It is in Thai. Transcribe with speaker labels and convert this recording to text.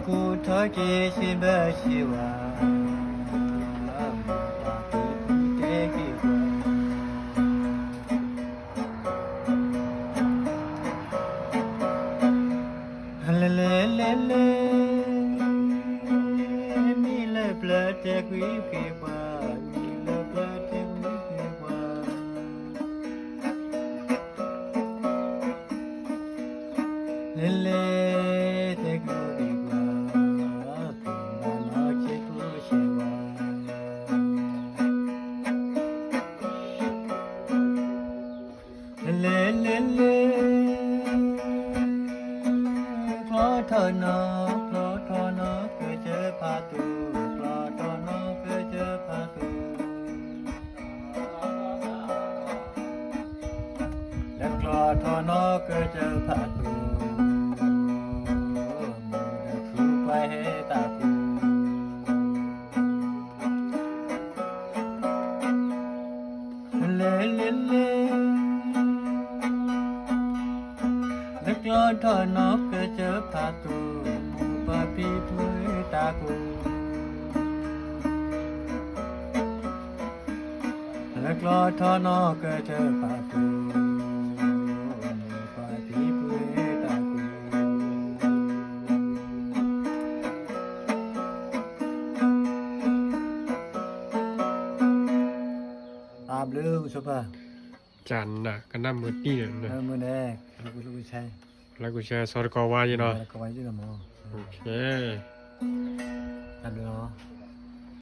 Speaker 1: กูทอกีชิบะชิวาเกกิวาเลเลเลเลมีเลเปลเตกุยเกวามีเลเปลเตกุยเกวาเลเลเตกุยเกวาปุณาเจกุชิวาเลเลเลคลอทอนอคลอทอนอเกเจพาตูคลอทอนอเกเจพาตูและคลอทอนอเกเจพาตูมูดะทูไปเฮตากูเลเลเลและคลอทอนอเกเจพาตูมูปะปีพุตากูและคลอทอนอเกเจพาตูมูปะปีพุตากูอาบลือสุภา
Speaker 2: จันน่ะก็นำมื้อนี้น่ะ
Speaker 1: มื้อแรกลูกใช้
Speaker 2: แล้วกูแชร์สอดกอว่าอยู่เนาะ
Speaker 1: ก็ไว้อยู่ละหมอ
Speaker 2: โอเค
Speaker 1: อันเนาะ